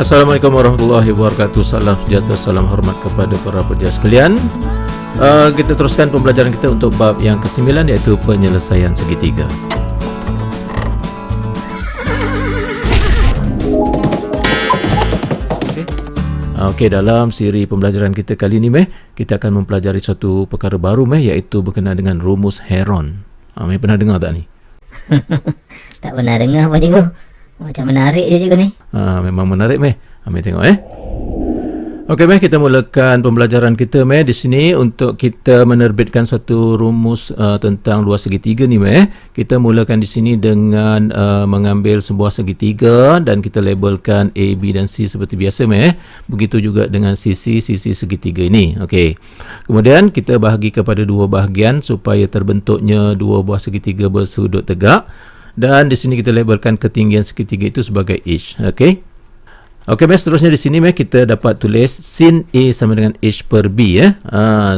Assalamualaikum warahmatullahi wabarakatuh. Salam sejahtera, salam hormat kepada para pekerja sekalian. Kita teruskan pembelajaran kita untuk bab yang ke-9, iaitu penyelesaian segitiga. Okey, dalam siri pembelajaran kita kali ini, kita akan mempelajari satu perkara baru, iaitu berkenaan dengan rumus Heron. Pernah dengar tak ni? Tak pernah dengar apa cikgu. Macam menarik je cikgu ni. Memang menarik, Ambil tengok, Okey, kita mulakan pembelajaran kita, di sini untuk kita menerbitkan suatu rumus tentang luas segitiga ni, Kita mulakan di sini dengan mengambil sebuah segitiga dan kita labelkan A, B dan C seperti biasa, Begitu juga dengan sisi segitiga ini. Okey. Kemudian kita bahagi kepada dua bahagian supaya terbentuknya dua buah segitiga bersudut tegak. Dan di sini kita labelkan ketinggian segitiga itu sebagai H. Okey. Okey, seterusnya di sini kita dapat tulis sin A sama dengan H per B,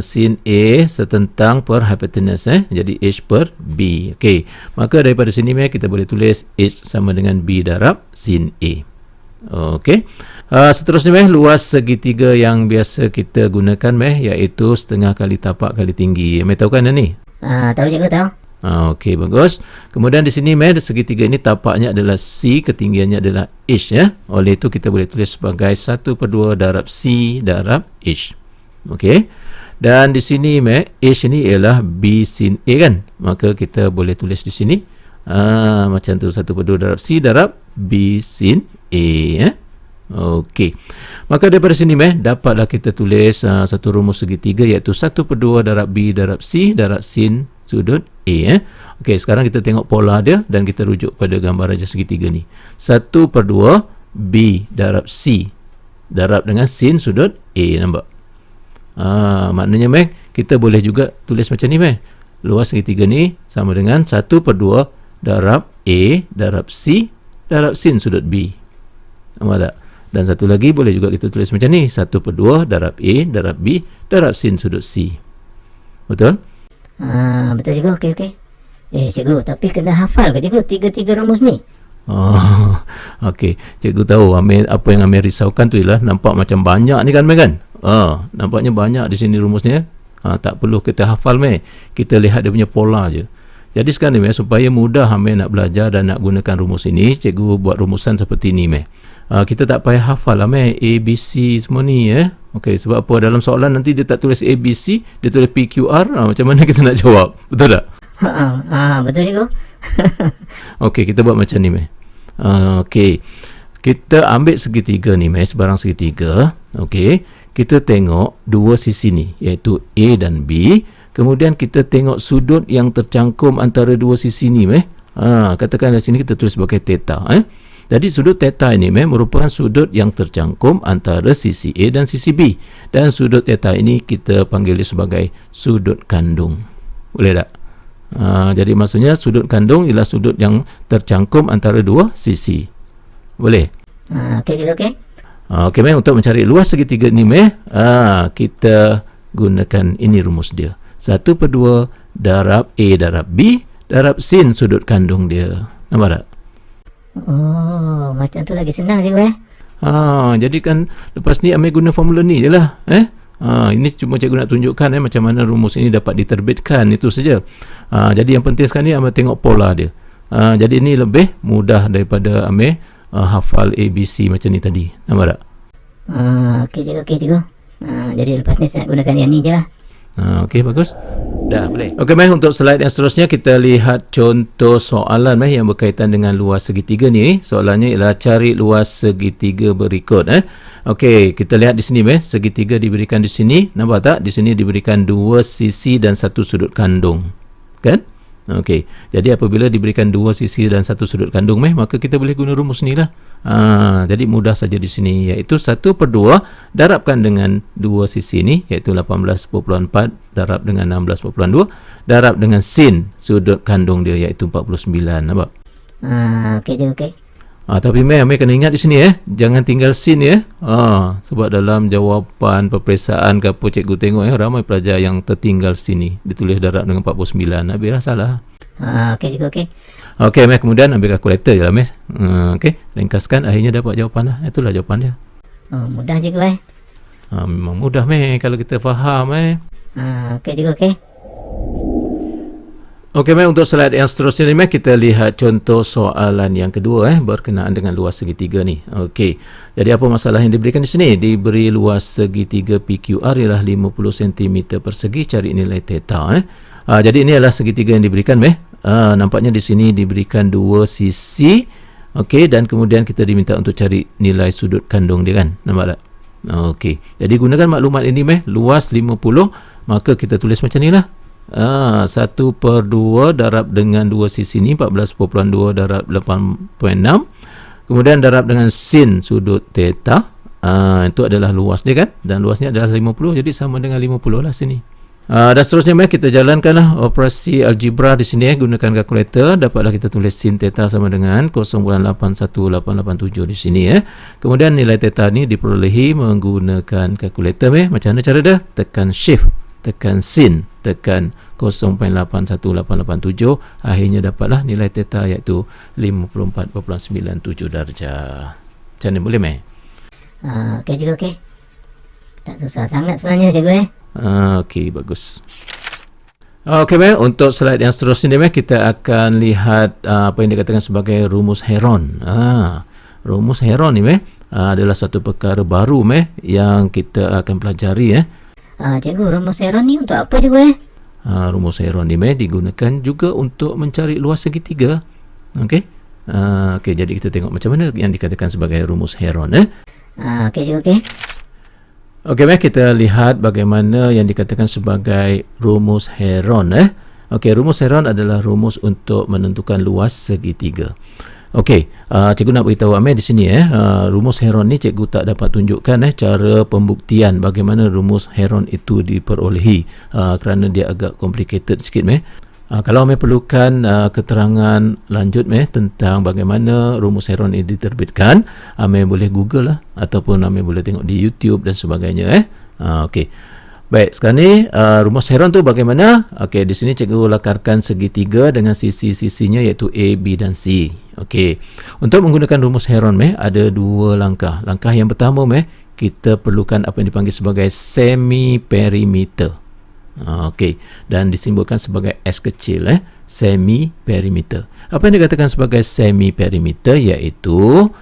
sin A setentang per hypotenuse, jadi H per B. Okey. Maka daripada sini kita boleh tulis H sama dengan B darab sin A. Okey. Seterusnya luas segitiga yang biasa kita gunakan, iaitu setengah kali tapak kali tinggi. Tahu kan ni? Tahu cikgu, tahu. Okey, bagus. Kemudian di sini segitiga ini tapaknya adalah C, ketinggiannya adalah H, Oleh itu kita boleh tulis sebagai 1/2 darab C darab H. Okey. Dan di sini H ini ialah B sin A, kan? Maka kita boleh tulis di sini macam tu, 1/2 darab C darab B sin A, Okey. Maka daripada sini dapatlah kita tulis satu rumus segitiga, iaitu 1/2 darab B darab C darab sin sudut A. Okey, sekarang kita tengok pola dia dan kita rujuk pada gambar raja segitiga ni. 1/2 B darab C darab dengan sin sudut A, nampak? Maknanya kita boleh juga tulis macam ni, luas segitiga ni sama dengan 1/2 darab A darab C darab sin sudut B. Nampak tak? Dan satu lagi boleh juga kita tulis macam ni, 1/2 darab A darab B darab sin sudut C. Betul? Betul cikgu. Okey. Cikgu, tapi kena hafal ke cikgu tiga rumus ni? Okey. Cikgu tahu apa yang Amir risaukan tu ialah nampak macam banyak ni, kan, nampaknya banyak di sini rumusnya. Tak perlu kita hafal, kita lihat dia punya pola je. Jadi sekarang ni supaya mudah Amir nak belajar dan nak gunakan rumus ini, cikgu buat rumusan seperti ni, kita tak payah hafal A, B, C semua ni, Okey, sebab apa? Dalam soalan nanti dia tak tulis A, B, C, dia tulis P, Q, R. Macam mana kita nak jawab? Betul tak? Betul cikgu. Okey, kita buat macam ni, Okey, kita ambil segitiga ni, sebarang segitiga. Okey, kita tengok dua sisi ni, iaitu A dan B. Kemudian kita tengok sudut yang tercangkum antara dua sisi ni, katakan di sini kita tulis sebagai theta, Jadi sudut theta ini merupakan sudut yang tercangkum antara sisi A dan sisi B. Dan sudut theta ini kita panggil sebagai sudut kandung. Boleh tak? Jadi maksudnya sudut kandung ialah sudut yang tercangkum antara dua sisi. Boleh? Okey. Okey, untuk mencari luas segitiga ni, kita gunakan ini rumus dia. 1/2 darab A darab B darab sin sudut kandung dia. Nampak tak? Macam tu lagi senang cikgu, Jadi kan lepas ni Amir guna formula ni je lah, ini cuma cikgu nak tunjukkan macam mana rumus ini dapat diterbitkan, itu saja. Jadi yang penting sekarang ni Amir tengok pola dia. Jadi ini lebih mudah daripada Amir hafal A, B, C macam ni tadi. Nampak tak? Okey cikgu. Jadi lepas ni saya nak gunakan yang ni je lah. Okey, bagus. Dah boleh. Okey, untuk slide yang seterusnya kita lihat contoh soalan yang berkaitan dengan luas segitiga ni. Soalannya ialah cari luas segitiga berikut. Okey, kita lihat di sini, segitiga diberikan di sini. Nampak tak? Di sini diberikan dua sisi dan satu sudut kandung, kan? Okey, jadi apabila diberikan dua sisi dan satu sudut kandung, maka kita boleh guna rumus ni lah. Jadi mudah saja di sini, iaitu 1/2 darabkan dengan dua sisi ni, iaitu 18.4 darab dengan 16.2 darab dengan sin sudut kandung dia, iaitu 49. Nampak? Okey. Tapi Amir kena ingat di sini, jangan tinggal sin, sebab dalam jawapan peperiksaan ke apa cikgu tengok, ramai pelajar yang tertinggal sin ni, ditulis darab dengan 49. Habislah salah. Okey cikgu, okey. Okey, meh, kemudian ambil kalkulator je lah, meh. Okey, ringkaskan, akhirnya dapat jawapan lah. Itulah jawapan dia. Oh, mudah cikgu Memang mudah, meh, kalau kita faham, meh. Okey cikgu, okey. Okey, meh, untuk slide yang seterusnya ni, meh, kita lihat contoh soalan yang kedua, berkenaan dengan luas segitiga ni. Okey, jadi apa masalah yang diberikan di sini? Diberi luas segitiga PQR ialah 50 cm persegi, cari nilai theta. Jadi ini adalah segitiga yang diberikan, meh. Nampaknya di sini diberikan dua sisi. Okey, dan kemudian kita diminta untuk cari nilai sudut kandung dia, kan? Nampak tak? Okey, jadi gunakan maklumat ini, meh. Luas 50, maka kita tulis macam ni lah. 1/2 darab dengan dua sisi ni 14.2 darab 8.6, kemudian darab dengan sin sudut theta. Itu adalah luas dia, kan, dan luasnya adalah 50, jadi sama dengan 50 lah sini. Dan seterusnya, mari kita jalankanlah operasi algebra di sini, gunakan kalkulator. Dapatlah kita tulis sin theta sama dengan 0.81887 di sini, Kemudian nilai theta ni diperolehi menggunakan kalkulator, Macam mana cara dia? Tekan shift, tekan sin, tekan 0.81887, akhirnya dapatlah nilai theta iaitu 54.97 darjah. Macam ni, boleh, meh? Okey cikgu, okey. Tak susah sangat sebenarnya cikgu, Okey, bagus. Okey, meh, untuk slide yang seterusnya, meh, kita akan lihat apa yang dikatakan sebagai rumus Heron. Rumus Heron ni, meh, adalah satu perkara baru, meh, yang kita akan pelajari, Cikgu, rumus Heron ni untuk apa cikgu, Rumus Heron ni, meh, digunakan juga untuk mencari luas segitiga. Okey. Okey, jadi kita tengok macam mana yang dikatakan sebagai rumus Heron, Okey cikgu, okey. Okey, meh, kita lihat bagaimana yang dikatakan sebagai rumus Heron, Okey, rumus Heron adalah rumus untuk menentukan luas segitiga. Okey, cikgu nak beritahu Amir di sini, rumus Heron ni cikgu tak dapat tunjukkan cara pembuktian bagaimana rumus Heron itu diperolehi, kerana dia agak complicated sikit, meh. Kalau Amir perlukan keterangan lanjut, meh, tentang bagaimana rumus Heron ini diterbitkan, Amir boleh Google lah, ataupun Amir boleh tengok di YouTube dan sebagainya, Okey. Baik, sekarang ni rumus Heron tu bagaimana? Okey, di sini cikgu lakarkan segitiga dengan sisi-sisinya iaitu A, B dan C. Okey. Untuk menggunakan rumus Heron, meh, ada dua langkah. Langkah yang pertama, meh, kita perlukan apa yang dipanggil sebagai semi-perimeter. Okey, dan disimbolkan sebagai S kecil, semi-perimeter. Apa yang dikatakan sebagai semi-perimeter iaitu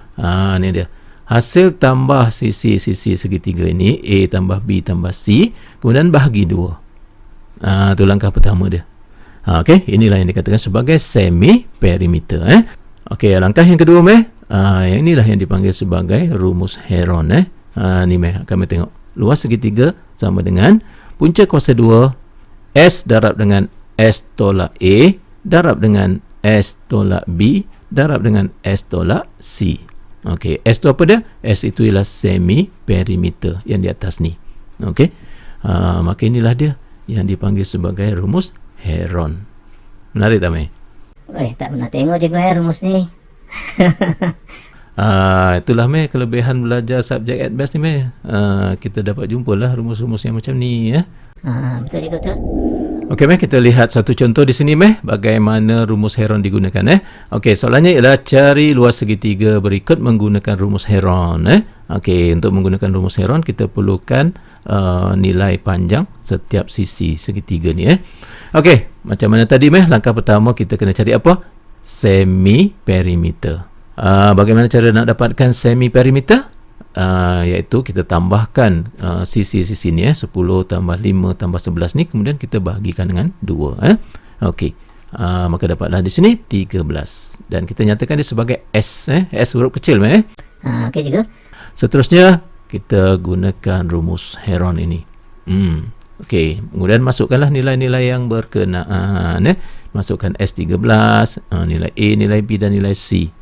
ni dia. Hasil tambah sisi-sisi segitiga ini, A tambah B tambah C, kemudian bahagi 2. Itu langkah pertama dia. Okey, inilah yang dikatakan sebagai semi-perimeter. Okey, langkah yang kedua, meh, yang inilah yang dipanggil sebagai rumus Heron. Ni, meh, kami tengok. Luas segitiga sama dengan punca kuasa 2, S darab dengan S tolak A, darab dengan S tolak B, darab dengan S tolak C. Okey, S tu apa dia? S itu ialah semi-perimeter yang di atas ni. Okey, maka inilah dia yang dipanggil sebagai rumus Heron. Menarik tak, meh? Tak pernah tengok cikgu rumus ni. Itulah, meh, kelebihan belajar subjek advanced ni, meh. Kita dapat jumpalah rumus-rumus yang macam ni, Betul cikgu, betul. Okey, meh, kita lihat satu contoh di sini, meh, bagaimana rumus Heron digunakan, Okey, soalannya ialah cari luas segitiga berikut menggunakan rumus Heron, Okey, untuk menggunakan rumus Heron kita perlukan nilai panjang setiap sisi segitiga ni, Okey, macam mana tadi, meh, langkah pertama kita kena cari apa? Semi-perimeter. Bagaimana cara nak dapatkan semi-perimeter? Iaitu kita tambahkan sisi-sisi ni, 10 tambah 5 tambah 11 ni, kemudian kita bahagikan dengan 2. Okey, maka dapatlah di sini 13 dan kita nyatakan dia sebagai S, S huruf kecil, meh. Okey cikgu. Seterusnya kita gunakan rumus Heron ini. Okey, kemudian masukkanlah nilai-nilai yang berkenaan, masukkan S13, nilai A, nilai B dan nilai C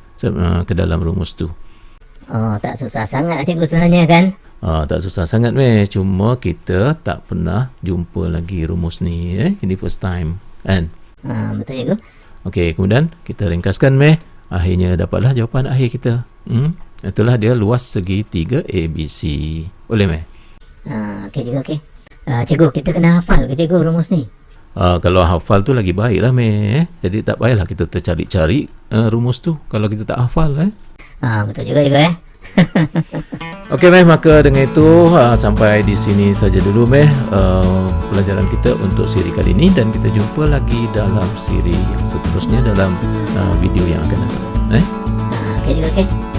ke dalam rumus tu. Tak susah sangat cikgu sebenarnya, kan? Tak susah sangat, meh. Cuma kita tak pernah jumpa lagi rumus ni, ini first time, kan? Betul cikgu. Okey, kemudian kita ringkaskan, meh. Akhirnya dapatlah jawapan akhir kita. Itulah dia luas segitiga ABC. Boleh, meh? Okey cikgu, okey. Cikgu, kita kena hafal ke cikgu rumus ni? Kalau hafal tu lagi baik lah meh. Jadi tak payahlah kita tercari-cari rumus tu kalau kita tak hafal. Betul juga ya. Okey meh, maka dengan itu sampai di sini saja dulu meh pelajaran kita untuk siri kali ini, dan kita jumpa lagi dalam siri yang seterusnya dalam video yang akan datang. Okey juga okey.